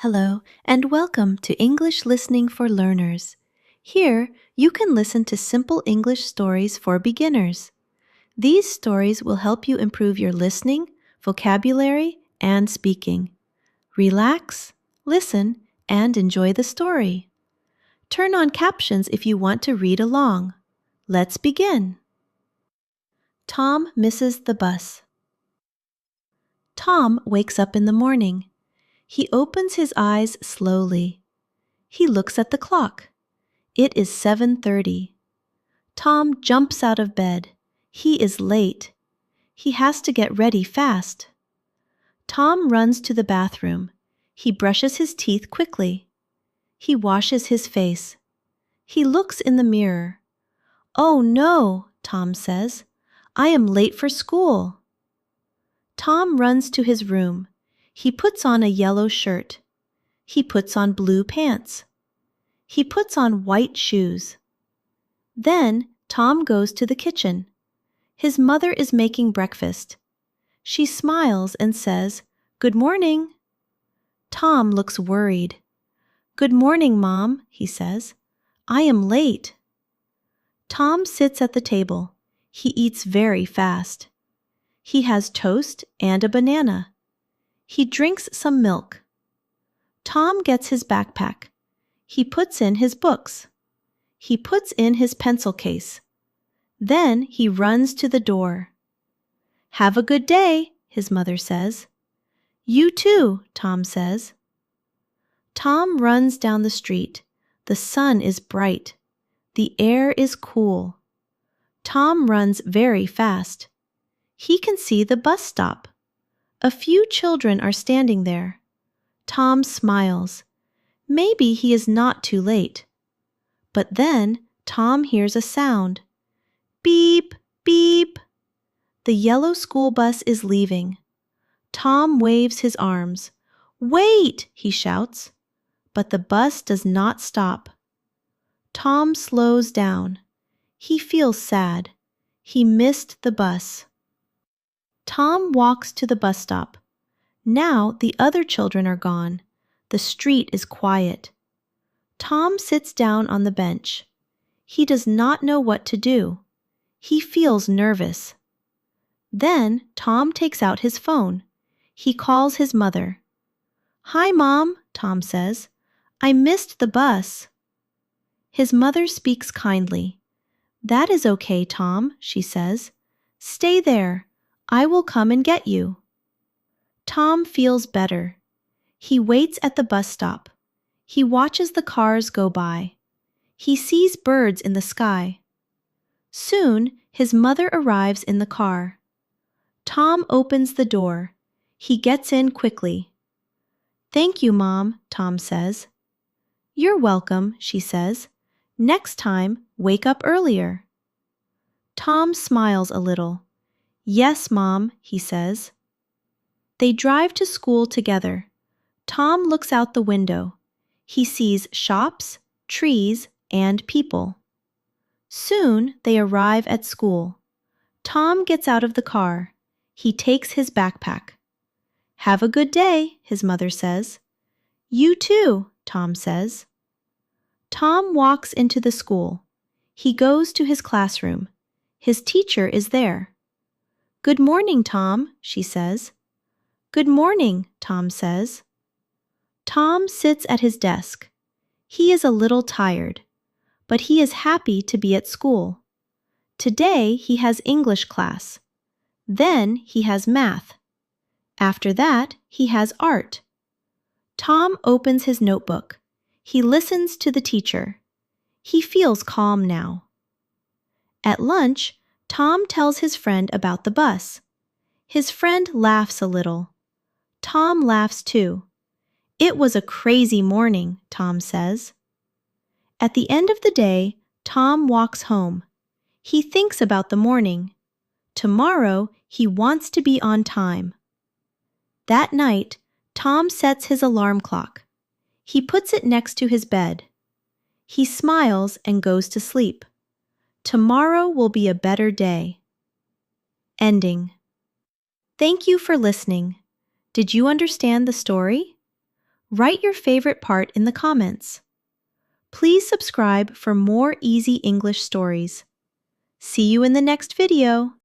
Hello, and welcome to English Listening for Learners. Here, you can listen to simple English stories for beginners. These stories will help you improve your listening, vocabulary, and speaking. Relax, listen, and enjoy the story. Turn on captions if you want to read along. Let's begin. Tom misses the bus. Tom wakes up in the morning. He opens his eyes slowly. He looks at the clock. It is 7:30. Tom jumps out of bed. He is late. He has to get ready fast. Tom runs to the bathroom. He brushes his teeth quickly. He washes his face. He looks in the mirror. "Oh no," Tom says. "I am late for school." Tom runs to his room. He puts on a yellow shirt. He puts on blue pants. He puts on white shoes. Then Tom goes to the kitchen. His mother is making breakfast. She smiles and says, "Good morning." Tom looks worried. "Good morning, Mom," he says. "I am late." Tom sits at the table. He eats very fast. He has toast and a banana. He drinks some milk. Tom gets his backpack. He puts in his books. He puts in his pencil case. Then he runs to the door. "Have a good day," his mother says. "You too," Tom says. Tom runs down the street. The sun is bright. The air is cool. Tom runs very fast. He can see the bus stop. A few children are standing there. Tom smiles. Maybe he is not too late. But then Tom hears a sound. Beep, beep. The yellow school bus is leaving. Tom waves his arms. "Wait!" he shouts. But the bus does not stop. Tom slows down. He feels sad. He missed the bus. Tom walks to the bus stop. Now the other children are gone. The street is quiet. Tom sits down on the bench. He does not know what to do. He feels nervous. Then Tom takes out his phone. He calls his mother. "Hi, Mom," Tom says. "I missed the bus." His mother speaks kindly. "That is okay, Tom," she says. "Stay there. I will come and get you." Tom feels better. He waits at the bus stop. He watches the cars go by. He sees birds in the sky. Soon, his mother arrives in the car. Tom opens the door. He gets in quickly. "Thank you, Mom," Tom says. "You're welcome," she says. "Next time, wake up earlier." Tom smiles a little. "Yes, Mom," he says. They drive to school together. Tom looks out the window. He sees shops, trees, and people. Soon they arrive at school. Tom gets out of the car. He takes his backpack. "Have a good day," his mother says. "You too," Tom says. Tom walks into the school. He goes to his classroom. His teacher is there. "Good morning, Tom," she says. "Good morning," Tom says. Tom sits at his desk. He is a little tired, but he is happy to be at school. Today he has English class. Then he has math. After that, he has art. Tom opens his notebook. He listens to the teacher. He feels calm now. At lunch, Tom tells his friend about the bus. His friend laughs a little. Tom laughs too. "It was a crazy morning," Tom says. At the end of the day, Tom walks home. He thinks about the morning. Tomorrow, he wants to be on time. That night, Tom sets his alarm clock. He puts it next to his bed. He smiles and goes to sleep. Tomorrow will be a better day. Ending. Thank you for listening. Did you understand the story? Write your favorite part in the comments. Please subscribe for more easy English stories. See you in the next video.